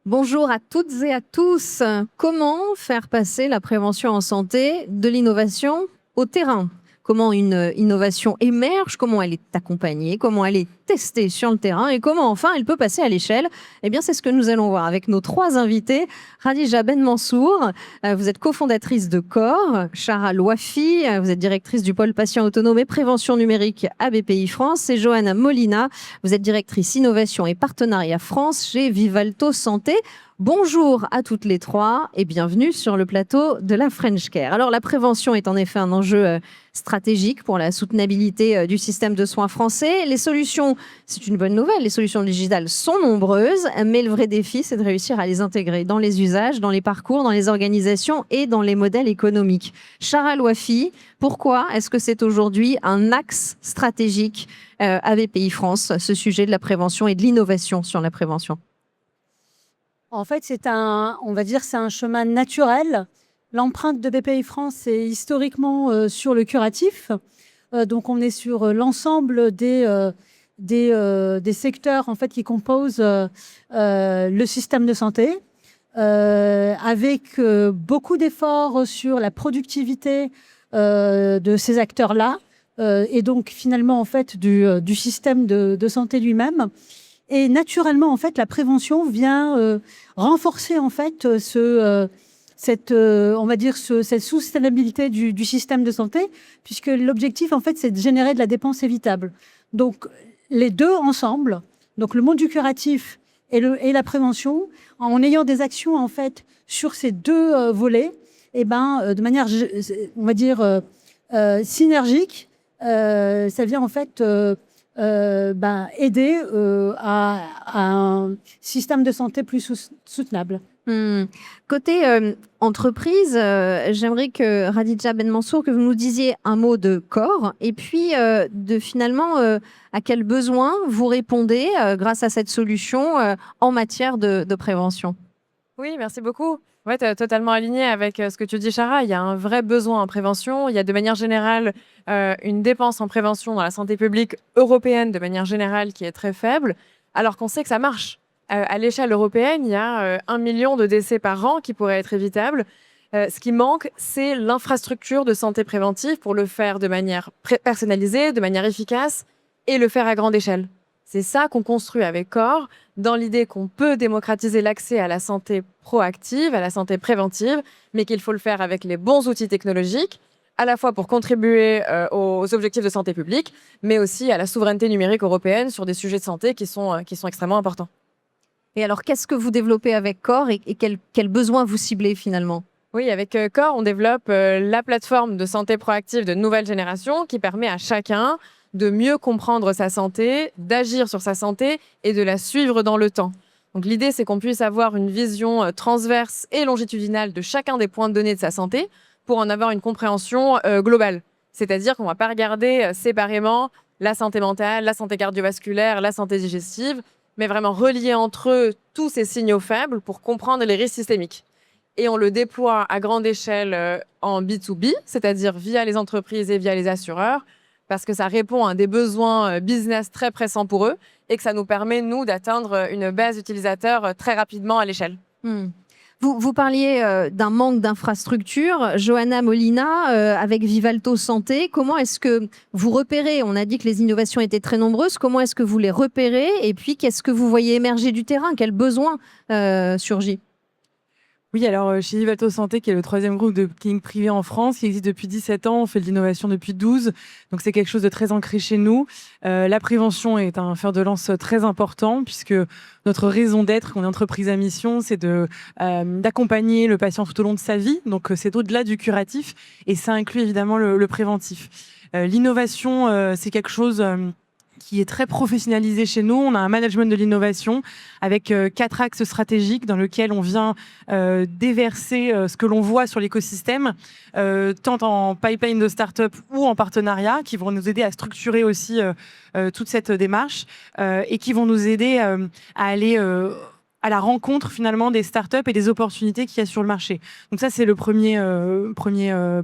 Bonjour à toutes et à tous. Comment faire passer la prévention en santé de l'innovation au terrain? Comment une innovation émerge? Comment elle est accompagnée? Comment elle est testée sur le terrain? Et comment enfin elle peut passer à l'échelle? Eh bien, c'est ce que nous allons voir avec nos trois invités. Khadija Ben Mansour, vous êtes cofondatrice de COR. Chara Louafi, vous êtes directrice du pôle patient autonome et prévention numérique à BPI France. Et Johanna Molina, vous êtes directrice innovation et partenariat France chez Vivalto Santé. Bonjour à toutes les trois et bienvenue sur le plateau de la French Care. Alors la prévention est en effet un enjeu stratégique pour la soutenabilité du système de soins français. Les solutions, c'est une bonne nouvelle, les solutions digitales sont nombreuses, mais le vrai défi, c'est de réussir à les intégrer dans les usages, dans les parcours, dans les organisations et dans les modèles économiques. Chara Louafi, pourquoi est-ce que c'est aujourd'hui un axe stratégique à BPI France, ce sujet de la prévention et de l'innovation sur la prévention? En fait, c'est un chemin naturel. L'empreinte de BPI France est historiquement sur le curatif. Donc, on est sur l'ensemble des secteurs en fait, qui composent le système de santé, avec beaucoup d'efforts sur la productivité de ces acteurs-là, et donc finalement en fait, du système de santé lui-même. Et naturellement, en fait, la prévention vient renforcer en fait cette soutenabilité du système de santé, puisque l'objectif, en fait, c'est de générer de la dépense évitable. Donc, les deux ensemble, donc le monde du curatif et la prévention, en ayant des actions en fait sur ces deux volets, et de manière, on va dire, synergique, ça vient en fait aider à un système de santé plus soutenable. Côté entreprise, j'aimerais que Khadija Ben Mansour, que vous nous disiez un mot de COR et puis de finalement à quels besoins vous répondez grâce à cette solution en matière de prévention. Oui, merci beaucoup. Ouais, tu es totalement aligné avec ce que tu dis, Chara. Il y a un vrai besoin en prévention. Il y a de manière générale une dépense en prévention dans la santé publique européenne de manière générale qui est très faible, alors qu'on sait que ça marche. À l'échelle européenne, il y a 1 million de décès par an qui pourraient être évitables. Ce qui manque, c'est l'infrastructure de santé préventive pour le faire de manière personnalisée, de manière efficace et le faire à grande échelle. C'est ça qu'on construit avec COR, dans l'idée qu'on peut démocratiser l'accès à la santé proactive, à la santé préventive, mais qu'il faut le faire avec les bons outils technologiques, à la fois pour contribuer aux objectifs de santé publique, mais aussi à la souveraineté numérique européenne sur des sujets de santé qui sont extrêmement importants. Et alors, qu'est-ce que vous développez avec COR et quels besoins vous ciblez finalement? Oui, avec COR, on développe la plateforme de santé proactive de nouvelle génération qui permet à chacun de mieux comprendre sa santé, d'agir sur sa santé et de la suivre dans le temps. Donc l'idée, c'est qu'on puisse avoir une vision transverse et longitudinale de chacun des points de données de sa santé pour en avoir une compréhension globale. C'est-à-dire qu'on ne va pas regarder séparément la santé mentale, la santé cardiovasculaire, la santé digestive, mais vraiment relier entre eux tous ces signaux faibles pour comprendre les risques systémiques. Et on le déploie à grande échelle en B2B, c'est-à-dire via les entreprises et via les assureurs, parce que ça répond à des besoins business très pressants pour eux et que ça nous permet, nous, d'atteindre une base d'utilisateurs très rapidement à l'échelle. Vous parliez d'un manque d'infrastructures. Johanna Molina, avec Vivalto Santé, comment est-ce que vous repérez? On a dit que les innovations étaient très nombreuses. Comment est-ce que vous les repérez? Et puis, qu'est-ce que vous voyez émerger du terrain? Quel besoin surgit? Oui, alors chez Vivalto Santé, qui est le 3e groupe de cliniques privées en France, qui existe depuis 17 ans, on fait de l'innovation depuis 12, donc c'est quelque chose de très ancré chez nous. La prévention est un fer de lance très important, puisque notre raison d'être, qu'on est entreprise à mission, c'est d'accompagner le patient tout au long de sa vie, donc c'est au-delà du curatif, et ça inclut évidemment le préventif. L'innovation, c'est quelque chose qui est très professionnalisé chez nous. On a un management de l'innovation avec 4 axes stratégiques dans lesquels on vient déverser ce que l'on voit sur l'écosystème, tant en pipeline de start-up ou en partenariat, qui vont nous aider à structurer aussi toute cette démarche et qui vont nous aider à aller à la rencontre finalement des startups et des opportunités qu'il y a sur le marché. Donc ça, c'est le premier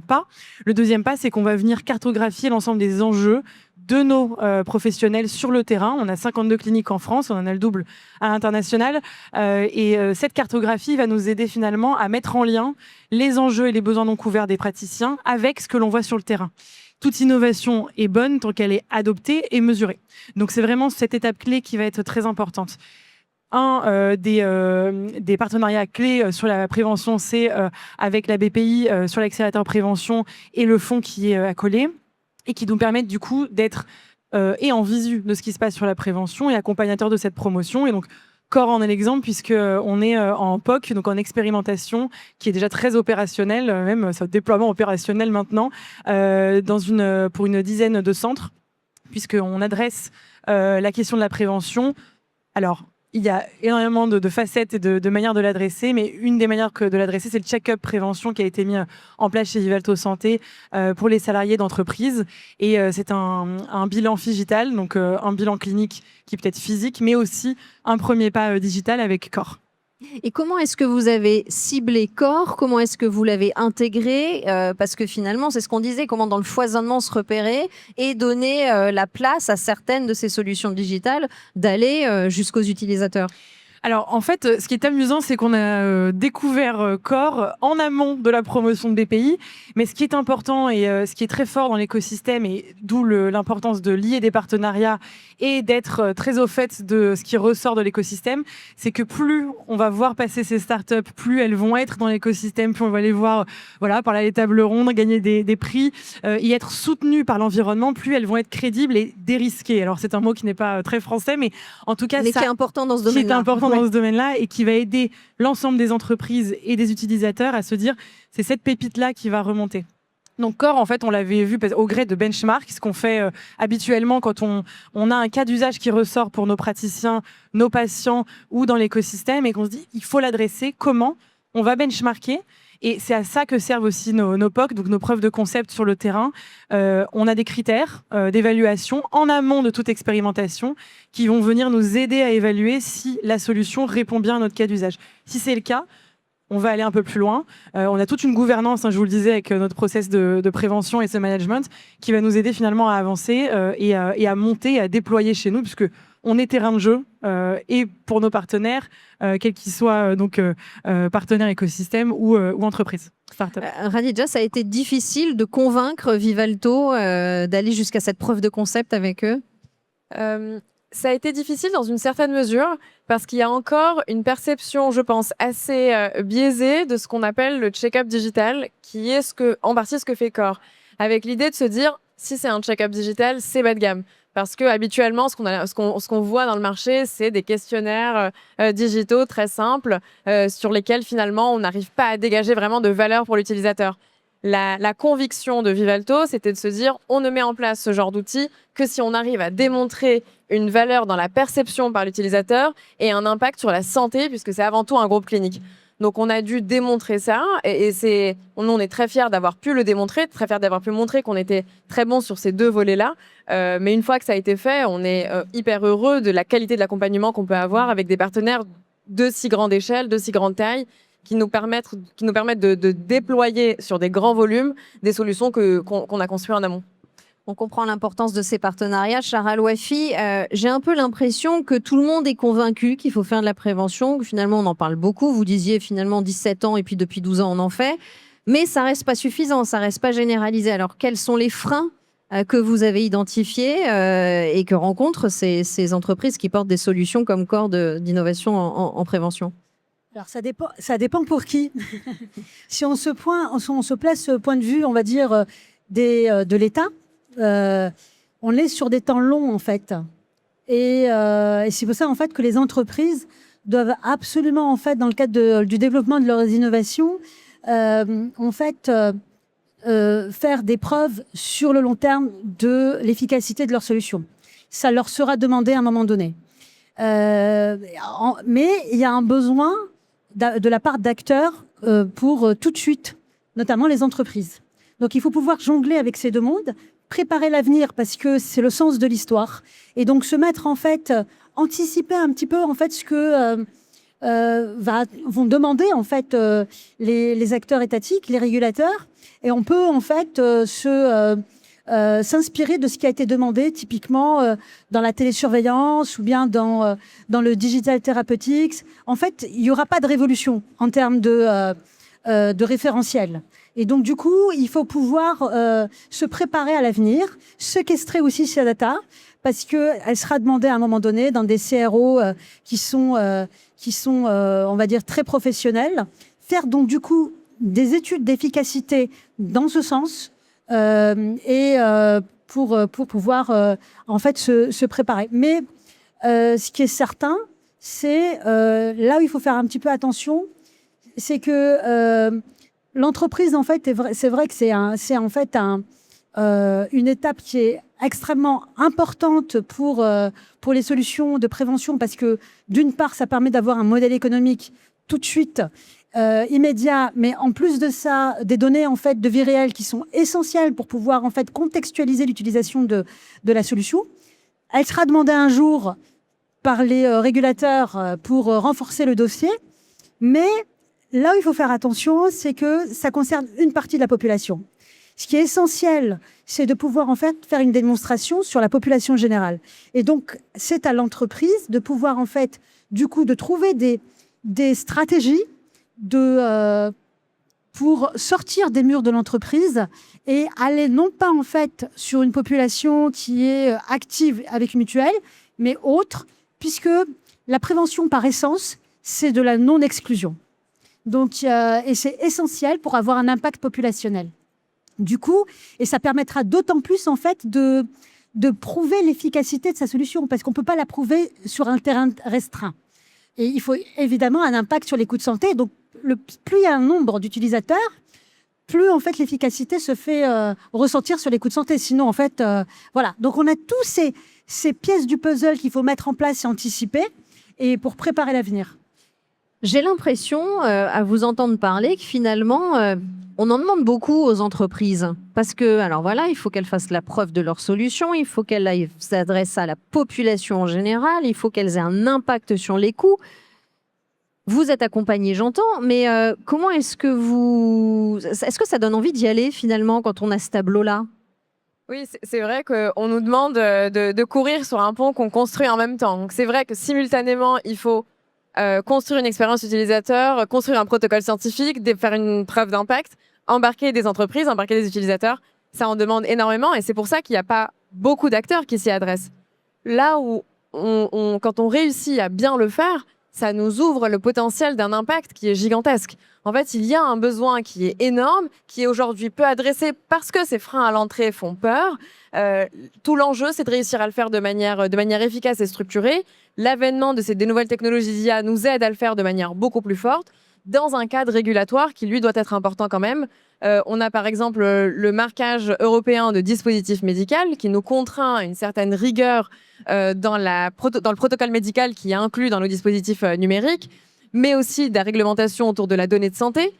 pas. Le deuxième pas, c'est qu'on va venir cartographier l'ensemble des enjeux de nos professionnels sur le terrain. On a 52 cliniques en France, on en a le double à l'international. Cette cartographie va nous aider finalement à mettre en lien les enjeux et les besoins non couverts des praticiens avec ce que l'on voit sur le terrain. Toute innovation est bonne tant qu'elle est adoptée et mesurée. Donc c'est vraiment cette étape clé qui va être très importante. Des partenariats clés sur la prévention, c'est avec la BPI sur l'accélérateur prévention et le fonds qui est accolé et qui nous permettent du coup d'être et en visu de ce qui se passe sur la prévention et accompagnateur de cette promotion. Et donc Corps en est l'exemple puisqu'on est en POC, donc en expérimentation, qui est déjà très opérationnelle, même ça déploiement opérationnel maintenant, pour une dizaine de centres, puisqu'on adresse la question de la prévention. Alors, il y a énormément de facettes et de manières de l'adresser, mais une des manières de l'adresser, c'est le check-up prévention qui a été mis en place chez Vivalto Santé pour les salariés d'entreprise. Et c'est un bilan digital, donc un bilan clinique qui peut être physique, mais aussi un premier pas digital avec Corps. Et comment est-ce que vous avez ciblé Corps? Comment est-ce que vous l'avez intégré? Parce que finalement, c'est ce qu'on disait, comment dans le foisonnement se repérer et donner la place à certaines de ces solutions digitales d'aller jusqu'aux utilisateurs. Alors, en fait, ce qui est amusant, c'est qu'on a découvert Corps en amont de la promotion de BPI. Mais ce qui est important et ce qui est très fort dans l'écosystème, et d'où l'importance de lier des partenariats et d'être très au fait de ce qui ressort de l'écosystème, c'est que plus on va voir passer ces startups, plus elles vont être dans l'écosystème, plus on va les voir par les tables rondes, gagner des prix et être soutenues par l'environnement, plus elles vont être crédibles et dérisquées. Alors, c'est un mot qui n'est pas très français, mais en tout cas, mais qui est important dans ce domaine-là. Dans ce domaine-là et qui va aider l'ensemble des entreprises et des utilisateurs à se dire c'est cette pépite-là qui va remonter. Donc Corps, en fait, on l'avait vu au gré de benchmark, ce qu'on fait habituellement quand on a un cas d'usage qui ressort pour nos praticiens, nos patients ou dans l'écosystème et qu'on se dit il faut l'adresser, comment on va benchmarker. Et c'est à ça que servent aussi nos POC, donc nos preuves de concept sur le terrain. On a des critères d'évaluation en amont de toute expérimentation qui vont venir nous aider à évaluer si la solution répond bien à notre cas d'usage. Si c'est le cas, on va aller un peu plus loin. On a toute une gouvernance, je vous le disais, avec notre process de prévention et de management qui va nous aider finalement à avancer et à monter, à déployer chez nous, puisque on est terrain de jeu et pour nos partenaires, quels qu'ils soient partenaires écosystème ou entreprises. Khadija, ça a été difficile de convaincre Vivalto d'aller jusqu'à cette preuve de concept avec eux? Ça a été difficile dans une certaine mesure parce qu'il y a encore une perception, je pense, assez biaisée de ce qu'on appelle le check-up digital, qui est en partie ce que fait Corps, avec l'idée de se dire si c'est un check-up digital, c'est bas de gamme. Parce que habituellement, ce qu'on voit dans le marché, c'est des questionnaires digitaux très simples sur lesquels finalement on n'arrive pas à dégager vraiment de valeur pour l'utilisateur. La conviction de Vivalto, c'était de se dire on ne met en place ce genre d'outil que si on arrive à démontrer une valeur dans la perception par l'utilisateur et un impact sur la santé, puisque c'est avant tout un groupe clinique. Donc on a dû démontrer ça et on est très fiers d'avoir pu le démontrer, très fiers d'avoir pu montrer qu'on était très bons sur ces deux volets-là. Mais une fois que ça a été fait, on est hyper heureux de la qualité de l'accompagnement qu'on peut avoir avec des partenaires de si grande échelle, de si grande taille, qui nous permettent de déployer sur des grands volumes des solutions qu'on a construites en amont. On comprend l'importance de ces partenariats. Chara Louafi, j'ai un peu l'impression que tout le monde est convaincu qu'il faut faire de la prévention, que finalement on en parle beaucoup. Vous disiez finalement 17 ans et puis depuis 12 ans on en fait. Mais ça reste pas suffisant, ça reste pas généralisé. Alors quels sont les freins que vous avez identifiés et que rencontrent ces entreprises qui portent des solutions comme Corps d'innovation en prévention? Alors ça dépend pour qui. Si on se place au point de vue, on va dire, de l'État, on est sur des temps longs en fait. Et c'est pour ça en fait que les entreprises doivent absolument en fait, dans le cadre du développement de leurs innovations, en fait, faire des preuves sur le long terme de l'efficacité de leurs solutions. Ça leur sera demandé à un moment donné. Mais il y a un besoin de la part d'acteurs pour tout de suite, notamment les entreprises. Donc il faut pouvoir jongler avec ces deux mondes, préparer l'avenir parce que c'est le sens de l'histoire, et donc se mettre en fait, anticiper un petit peu en fait ce que vont demander en fait les acteurs étatiques, les régulateurs, et on peut en fait s'inspirer de ce qui a été demandé, typiquement dans la télésurveillance ou bien dans le digital therapeutics. En fait, il n'y aura pas de révolution en termes de référentiel. Et donc, du coup, il faut pouvoir se préparer à l'avenir, séquestrer aussi sa data, parce qu'elle sera demandée à un moment donné dans des CRO qui sont, on va dire, très professionnels. Faire donc, du coup, des études d'efficacité dans ce sens pour pouvoir, en fait, se préparer. Mais ce qui est certain, c'est là où il faut faire un petit peu attention, c'est que l'entreprise, en fait, c'est vrai que c'est en fait une étape qui est extrêmement importante pour les solutions de prévention, parce que d'une part, ça permet d'avoir un modèle économique tout de suite immédiat, mais en plus de ça, des données en fait de vie réelle qui sont essentielles pour pouvoir en fait contextualiser l'utilisation de la solution. Elle sera demandée un jour par les régulateurs pour renforcer le dossier, mais là où il faut faire attention, c'est que ça concerne une partie de la population. Ce qui est essentiel, c'est de pouvoir en fait faire une démonstration sur la population générale. Et donc, c'est à l'entreprise de pouvoir en fait, du coup, de trouver des stratégies pour sortir des murs de l'entreprise et aller non pas en fait sur une population qui est active avec une mutuelle, mais autre, puisque la prévention par essence, c'est de la non-exclusion. Donc, et c'est essentiel pour avoir un impact populationnel. Du coup, et ça permettra d'autant plus en fait de prouver l'efficacité de sa solution, parce qu'on ne peut pas la prouver sur un terrain restreint. Et il faut évidemment un impact sur les coûts de santé. Donc, plus il y a un nombre d'utilisateurs, plus en fait l'efficacité se fait ressentir sur les coûts de santé. Sinon, en fait, voilà. Donc, on a tous ces pièces du puzzle qu'il faut mettre en place et anticiper, et pour préparer l'avenir. J'ai l'impression, à vous entendre parler, que finalement, on en demande beaucoup aux entreprises. Parce que, alors voilà, il faut qu'elles fassent la preuve de leur solution, il faut qu'elles s'adressent à la population en général, il faut qu'elles aient un impact sur les coûts. Vous êtes accompagné, j'entends, mais comment est-ce que ça donne envie d'y aller finalement quand on a ce tableau-là ? Oui, c'est vrai qu'on nous demande de courir sur un pont qu'on construit en même temps. Donc c'est vrai que simultanément, il faut construire une expérience utilisateur, construire un protocole scientifique, faire une preuve d'impact, embarquer des entreprises, embarquer des utilisateurs. Ça en demande énormément et c'est pour ça qu'il n'y a pas beaucoup d'acteurs qui s'y adressent. Là où quand on réussit à bien le faire, ça nous ouvre le potentiel d'un impact qui est gigantesque. En fait, il y a un besoin qui est énorme, qui est aujourd'hui peu adressé parce que ces freins à l'entrée font peur. Tout l'enjeu, c'est de réussir à le faire de manière efficace et structurée. L'avènement de ces nouvelles technologies d'IA nous aide à le faire de manière beaucoup plus forte, dans un cadre régulatoire qui, lui, doit être important quand même. On a par exemple le marquage européen de dispositifs médicaux qui nous contraint à une certaine rigueur dans le protocole médical qui est inclus dans nos dispositifs numériques, mais aussi de la réglementation autour de la donnée de santé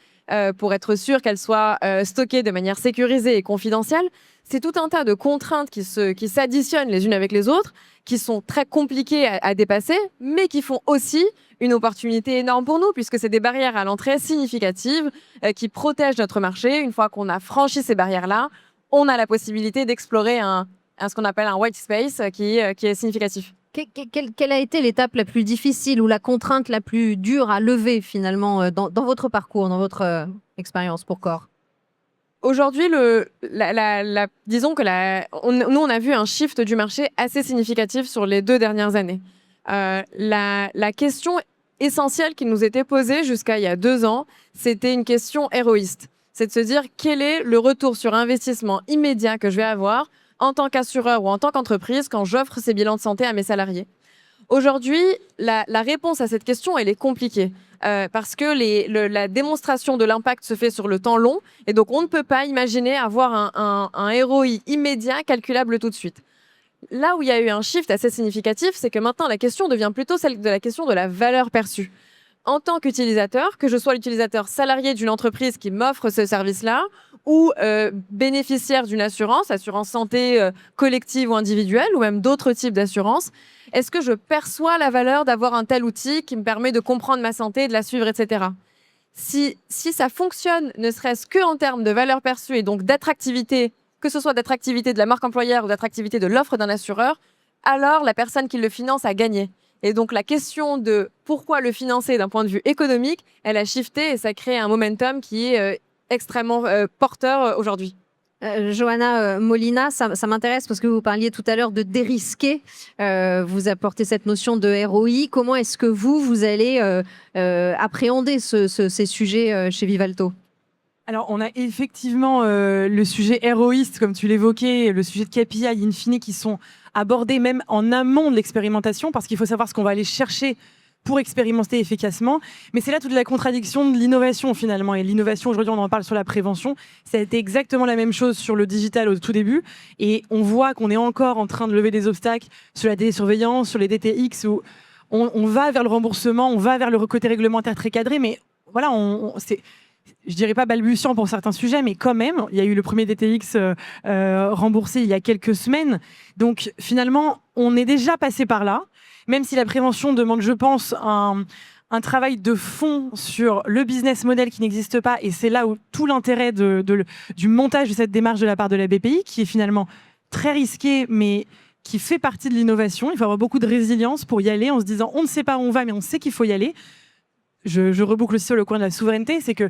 pour être sûr qu'elle soit stockée de manière sécurisée et confidentielle. C'est tout un tas de contraintes qui s'additionnent les unes avec les autres, qui sont très compliquées à dépasser, mais qui font aussi une opportunité énorme pour nous, puisque c'est des barrières à l'entrée significatives qui protègent notre marché. Une fois qu'on a franchi ces barrières-là, on a la possibilité d'explorer ce qu'on appelle un white space qui est significatif. Quelle a été l'étape la plus difficile ou la contrainte la plus dure à lever finalement dans votre parcours, dans votre expérience pour Core ? Aujourd'hui, disons que nous, on a vu un shift du marché assez significatif sur les 2 dernières années. La question essentielle qui nous était posée jusqu'à il y a 2 ans, c'était une question héroïste. C'est de se dire quel est le retour sur investissement immédiat que je vais avoir en tant qu'assureur ou en tant qu'entreprise quand j'offre ces bilans de santé à mes salariés. Aujourd'hui, la réponse à cette question, elle est compliquée. Parce que la démonstration de l'impact se fait sur le temps long, et donc on ne peut pas imaginer avoir un ROI immédiat calculable tout de suite. Là où il y a eu un shift assez significatif, c'est que maintenant la question devient plutôt celle de la question de la valeur perçue. En tant qu'utilisateur, que je sois l'utilisateur salarié d'une entreprise qui m'offre ce service-là, ou bénéficiaire d'une assurance santé collective ou individuelle, ou même d'autres types d'assurances, est-ce que je perçois la valeur d'avoir un tel outil qui me permet de comprendre ma santé, de la suivre, etc. Si ça fonctionne, ne serait-ce qu'en termes de valeur perçue et donc d'attractivité que ce soit d'attractivité de la marque employeur ou d'attractivité de l'offre d'un assureur, alors la personne qui le finance a gagné. Et donc la question de pourquoi le financer d'un point de vue économique, elle a shifté et ça crée un momentum qui est extrêmement porteur aujourd'hui. Johanna Molina, ça m'intéresse parce que vous parliez tout à l'heure de dérisquer. Vous apportez cette notion de ROI. Comment est-ce que vous allez appréhender ces sujets chez Vivalto? Alors, on a effectivement le sujet héroïste, comme tu l'évoquais, le sujet de KPI in fine qui sont abordés même en amont de l'expérimentation, parce qu'il faut savoir ce qu'on va aller chercher pour expérimenter efficacement. Mais c'est là toute la contradiction de l'innovation finalement. Et l'innovation, aujourd'hui, on en parle sur la prévention. Ça a été exactement la même chose sur le digital au tout début. Et on voit qu'on est encore en train de lever des obstacles sur la télésurveillance, sur les DTX, où on va vers le remboursement, on va vers le côté réglementaire très cadré. Mais voilà, c'est... Je dirais pas balbutiant pour certains sujets, mais quand même, il y a eu le premier DTX remboursé il y a quelques semaines. Donc finalement, on est déjà passé par là, même si la prévention demande, je pense, un travail de fond sur le business model qui n'existe pas. Et c'est là où tout l'intérêt du montage de cette démarche de la part de la BPI, qui est finalement très risqué, mais qui fait partie de l'innovation. Il faut avoir beaucoup de résilience pour y aller en se disant on ne sait pas où on va, mais on sait qu'il faut y aller. Je reboucle aussi sur le coin de la souveraineté, c'est que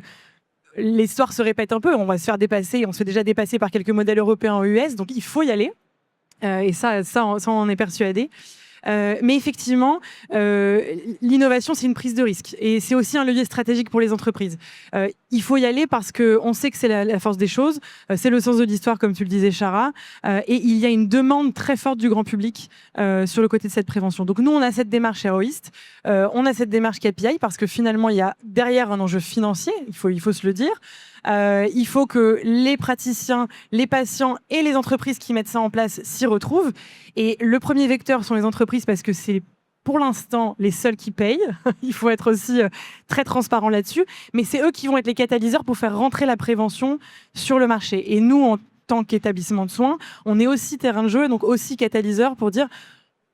l'histoire se répète un peu, on va se faire dépasser, on se fait déjà dépasser par quelques modèles européens aux US, donc il faut y aller, et ça on en est persuadé. Mais effectivement, l'innovation, c'est une prise de risque. Et c'est aussi un levier stratégique pour les entreprises. Il faut y aller parce qu'on sait que c'est la force des choses. C'est le sens de l'histoire, comme tu le disais, Chara. Et il y a une demande très forte du grand public sur le côté de cette prévention. Donc nous, on a cette démarche héroïste. On a cette démarche KPI parce que finalement, il y a derrière un enjeu financier. Il faut se le dire. Il faut que les praticiens, les patients et les entreprises qui mettent ça en place s'y retrouvent. Et le premier vecteur sont les entreprises parce que c'est pour l'instant les seuls qui payent. Il faut être aussi très transparent là-dessus. Mais c'est eux qui vont être les catalyseurs pour faire rentrer la prévention sur le marché. Et nous, en tant qu'établissement de soins, on est aussi terrain de jeu, donc aussi catalyseur pour dire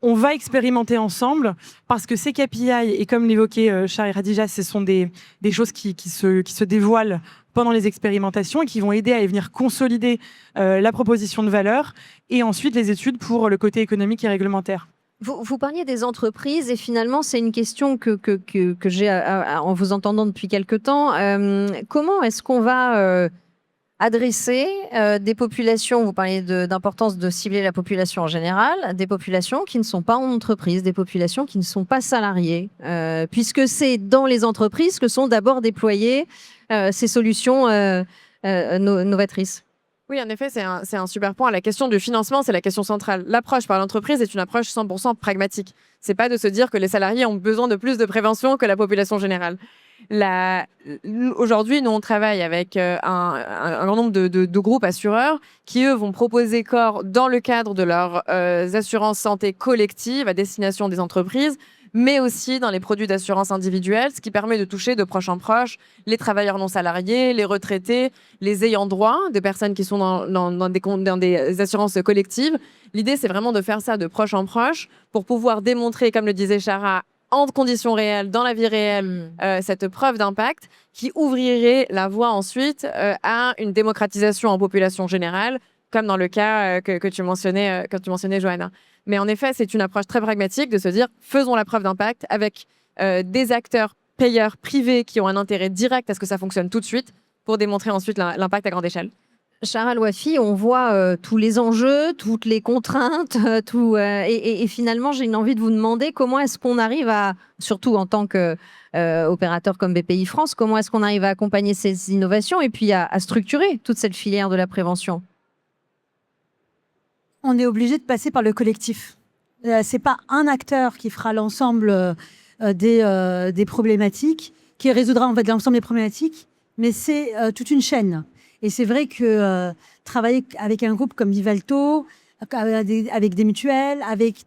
on va expérimenter ensemble parce que ces KPI, et comme l'évoquait Char et Radija, ce sont des choses qui se dévoilent pendant les expérimentations et qui vont aider à venir consolider la proposition de valeur et ensuite les études pour le côté économique et réglementaire. Vous parliez des entreprises et finalement, c'est une question que j'ai en vous entendant depuis quelque temps. Comment est-ce qu'on va adresser des populations, vous parliez d'importance de cibler la population en général, des populations qui ne sont pas en entreprise, des populations qui ne sont pas salariées, puisque c'est dans les entreprises que sont d'abord déployées ces solutions novatrices. Oui, en effet, c'est un super point. La question du financement, c'est la question centrale. L'approche par l'entreprise est une approche 100% pragmatique. C'est pas de se dire que les salariés ont besoin de plus de prévention que la population générale. Aujourd'hui, nous, on travaille avec un grand nombre de groupes assureurs qui, eux, vont proposer corps dans le cadre de leurs assurances santé collectives à destination des entreprises, mais aussi dans les produits d'assurance individuelle, ce qui permet de toucher de proche en proche les travailleurs non salariés, les retraités, les ayants droit, des personnes qui sont dans des assurances collectives. L'idée, c'est vraiment de faire ça de proche en proche pour pouvoir démontrer, comme le disait Chara, en conditions réelles, dans la vie réelle, cette preuve d'impact qui ouvrirait la voie ensuite à une démocratisation en population générale, comme dans le cas que tu mentionnais, Johanna. Mais en effet, c'est une approche très pragmatique de se dire faisons la preuve d'impact avec des acteurs payeurs privés qui ont un intérêt direct à ce que ça fonctionne tout de suite pour démontrer ensuite l'impact à grande échelle. Chara Louafi, on voit tous les enjeux, toutes les contraintes, et finalement, j'ai envie de vous demander comment est-ce qu'on arrive à, surtout en tant qu'opérateur comme BPI France, comment est-ce qu'on arrive à accompagner ces innovations et puis à structurer toute cette filière de la prévention? On est obligé de passer par le collectif. C'est pas un acteur qui fera l'ensemble des problématiques, qui résoudra en fait l'ensemble des problématiques, mais c'est toute une chaîne. Et c'est vrai que travailler avec un groupe comme Vivalto, avec des mutuelles, avec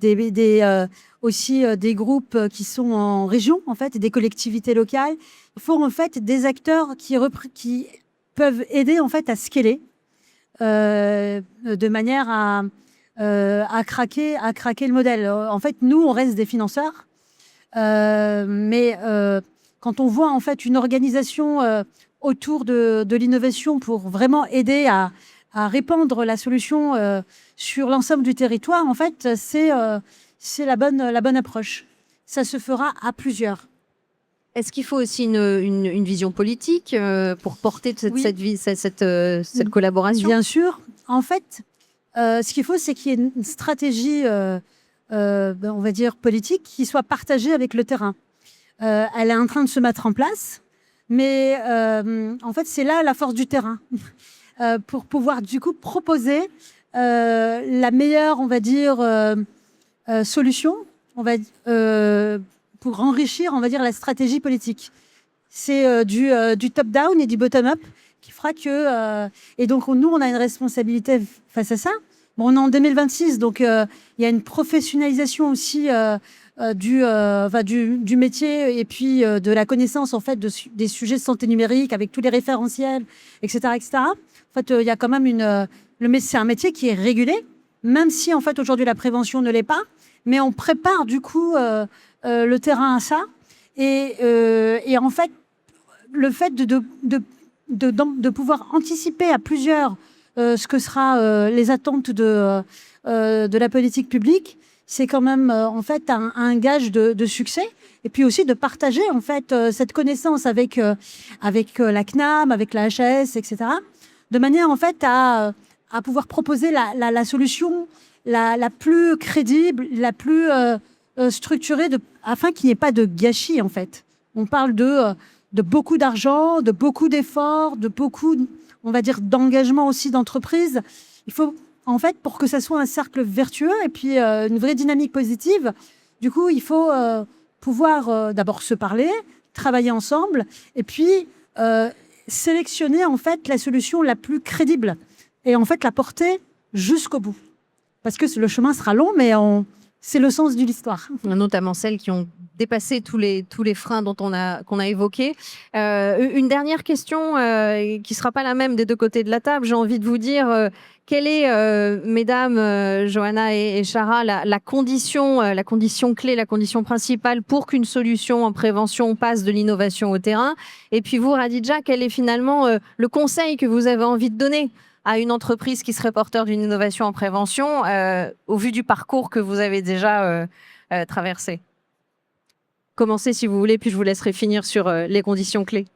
aussi des groupes qui sont en région en fait, et des collectivités locales, il faut en fait des acteurs qui peuvent aider en fait à scaler de manière à craquer le modèle. En fait, nous, on reste des financeurs, mais quand on voit en fait une organisation autour de l'innovation pour vraiment aider répandre la solution sur l'ensemble du territoire, en fait, c'est la bonne approche. Ça se fera à plusieurs. Est-ce qu'il faut aussi une vision politique pour porter cette collaboration? Bien sûr. En fait, ce qu'il faut, c'est qu'il y ait une stratégie, on va dire, politique qui soit partagée avec le terrain. Elle est en train de se mettre en place, mais en fait, c'est là la force du terrain pour pouvoir, du coup, proposer la meilleure, on va dire, solution pour enrichir, on va dire, la stratégie politique. C'est du top-down et du bottom-up qui fera que... et donc, nous, on a une responsabilité face à ça. Bon, on est en 2026, donc il y a une professionnalisation aussi du métier et puis de la connaissance, en fait, des sujets de santé numérique avec tous les référentiels, etc., etc. En fait, il y a quand même c'est un métier qui est régulé, même si, en fait, aujourd'hui, la prévention ne l'est pas. Mais on prépare du coup le terrain à ça. Et en fait, le fait de pouvoir anticiper à plusieurs ce que sera les attentes de la politique publique, c'est quand même en fait un gage de succès. Et puis aussi de partager en fait cette connaissance avec la CNAM, avec la HAS, etc. De manière en fait à pouvoir proposer la solution la plus crédible, la plus structurée, afin qu'il n'y ait pas de gâchis, en fait. On parle de beaucoup d'argent, de beaucoup d'efforts, de beaucoup, on va dire, d'engagement aussi d'entreprise. Il faut, en fait, pour que ça soit un cercle vertueux et puis une vraie dynamique positive, du coup, il faut pouvoir d'abord se parler, travailler ensemble, et puis sélectionner, en fait, la solution la plus crédible et, en fait, la porter jusqu'au bout. Parce que le chemin sera long, mais c'est le sens de l'histoire. Notamment celles qui ont dépassé tous les freins qu'on a évoqués. Une dernière question qui ne sera pas la même des deux côtés de la table. J'ai envie de vous dire, quelle est, mesdames, Johanna et Chara, la condition clé, la condition principale pour qu'une solution en prévention passe de l'innovation au terrain? Et puis vous, Radija, quel est finalement le conseil que vous avez envie de donner à une entreprise qui serait porteur d'une innovation en prévention, au vu du parcours que vous avez déjà traversé? Commencez si vous voulez, puis je vous laisserai finir sur les conditions clés.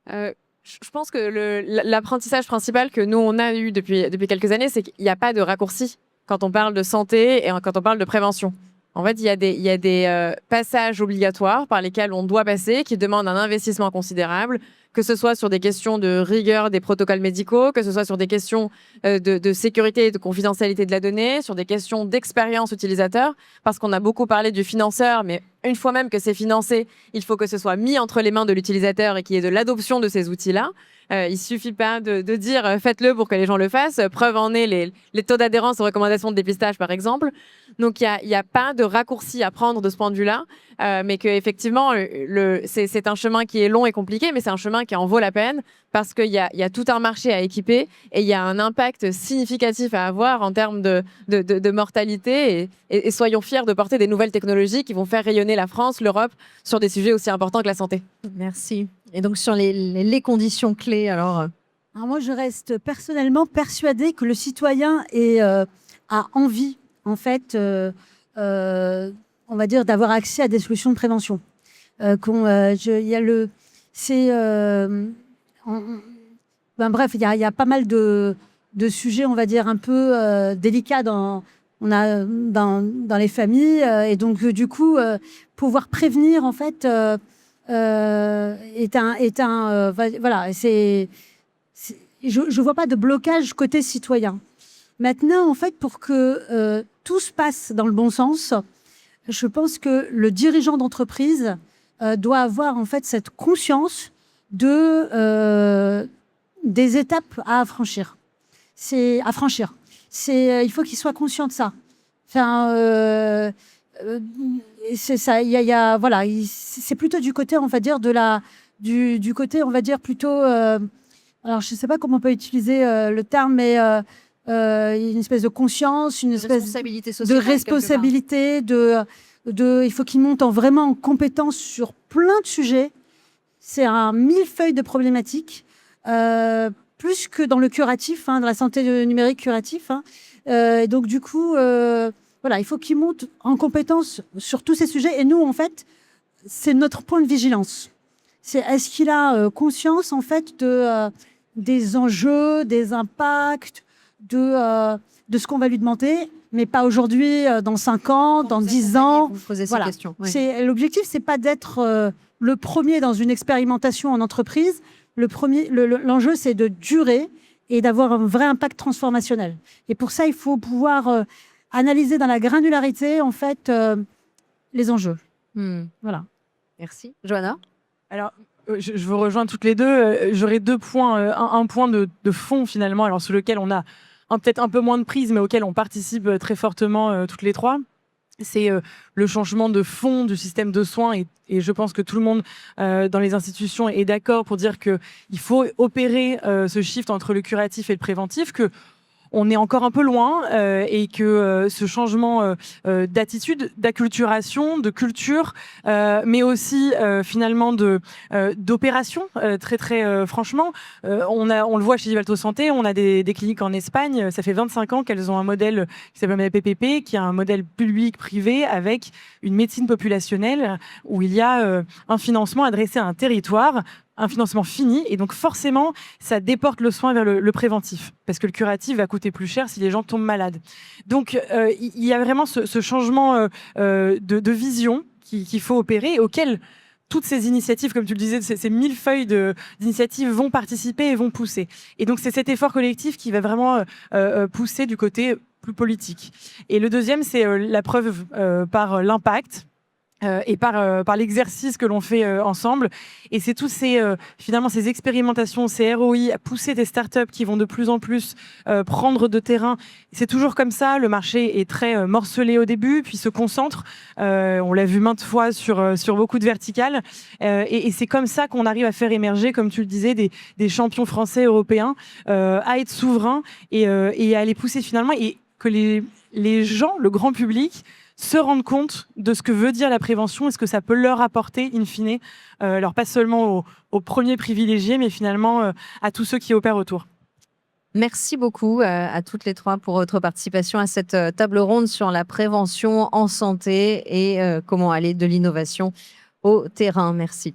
Je pense que l'apprentissage principal que nous, on a eu depuis quelques années, c'est qu'il n'y a pas de raccourci quand on parle de santé et quand on parle de prévention. En fait, il y a des passages obligatoires par lesquels on doit passer, qui demandent un investissement considérable, que ce soit sur des questions de rigueur des protocoles médicaux, que ce soit sur des questions de sécurité et de confidentialité de la donnée, sur des questions d'expérience utilisateur, parce qu'on a beaucoup parlé du financeur, mais une fois même que c'est financé, il faut que ce soit mis entre les mains de l'utilisateur et qu'il y ait de l'adoption de ces outils-là. Il ne suffit pas de dire faites-le pour que les gens le fassent. Preuve en est les taux d'adhérence aux recommandations de dépistage, par exemple. Donc, il n'y a pas de raccourci à prendre de ce point de vue-là, mais qu'effectivement, c'est un chemin qui est long et compliqué, mais c'est un chemin qui en vaut la peine parce qu'il y a tout un marché à équiper et il y a un impact significatif à avoir en termes de mortalité. Et soyons fiers de porter des nouvelles technologies qui vont faire rayonner la France, l'Europe, sur des sujets aussi importants que la santé. Merci. Et donc, sur les conditions clés, alors moi, je reste personnellement persuadée que le citoyen a envie, en fait, on va dire, d'avoir accès à des solutions de prévention. Bref, il y a pas mal de sujets, on va dire, un peu délicats dans les familles. Et donc, du coup, pouvoir prévenir, en fait, voilà, je vois pas de blocage côté citoyen. Maintenant, en fait, pour que tout se passe dans le bon sens, je pense que le dirigeant d'entreprise doit avoir en fait cette conscience des étapes à franchir. Il faut qu'il soit conscient de ça. Enfin, c'est ça. Voilà, c'est plutôt du côté, on va dire, du côté, on va dire plutôt. Alors, je ne sais pas comment on peut utiliser le terme, mais une espèce de conscience, une espèce de responsabilité, il faut qu'il monte vraiment en compétence sur plein de sujets. C'est un millefeuille de problématiques plus que dans le curatif, dans la santé numérique curatif. Et donc, du coup, voilà, il faut qu'ils montent en compétence sur tous ces sujets. Et nous, en fait, c'est notre point de vigilance. C'est est-ce qu'il a conscience, en fait, des enjeux, des impacts, de ce qu'on va lui demander, mais pas aujourd'hui, dans 5 ans, dans 10 ans. Vous posez ces Voilà. questions. Ouais. L'objectif, c'est pas d'être le premier dans une expérimentation en entreprise. L'enjeu, c'est de durer et d'avoir un vrai impact transformationnel. Et pour ça, il faut pouvoir analyser dans la granularité, en fait, les enjeux. Voilà. Merci. Johanna? Alors, je vous rejoins toutes les deux. J'aurais 2 points. Un point de fond, finalement, alors sur lequel on a peut-être un peu moins de prise, mais auquel on participe très fortement toutes les 3. C'est le changement de fond du système de soins. Et je pense que tout le monde dans les institutions est d'accord pour dire qu'il faut opérer ce shift entre le curatif et le préventif, que on est encore un peu loin et que ce changement d'attitude, d'acculturation, de culture, mais aussi finalement d'opération, très très franchement, on le voit chez Livalto Santé, on a des cliniques en Espagne, ça fait 25 ans qu'elles ont un modèle qui s'appelle la PPP, qui est un modèle public-privé avec une médecine populationnelle où il y a un financement adressé à un territoire, un financement fini, et donc forcément, ça déporte le soin vers le préventif, parce que le curatif va coûter plus cher si les gens tombent malades. Donc, il y a vraiment ce changement de vision qu'il faut opérer, auquel toutes ces initiatives, comme tu le disais, ces millefeuilles d'initiatives vont participer et vont pousser. Et donc, c'est cet effort collectif qui va vraiment pousser du côté plus politique. Et le deuxième, c'est la preuve par l'impact, et par l'exercice que l'on fait ensemble. Et c'est tous finalement ces expérimentations, ces ROI, à pousser des startups qui vont de plus en plus prendre de terrain. C'est toujours comme ça, le marché est très morcelé au début, puis se concentre. On l'a vu maintes fois sur beaucoup de verticales. Et c'est comme ça qu'on arrive à faire émerger, comme tu le disais, des champions français, européens, à être souverains et à les pousser finalement, et que les gens, le grand public, se rendre compte de ce que veut dire la prévention et ce que ça peut leur apporter, in fine, alors pas seulement aux premiers privilégiés, mais finalement à tous ceux qui opèrent autour. Merci beaucoup à toutes les 3 pour votre participation à cette table ronde sur la prévention en santé et comment aller de l'innovation au terrain. Merci.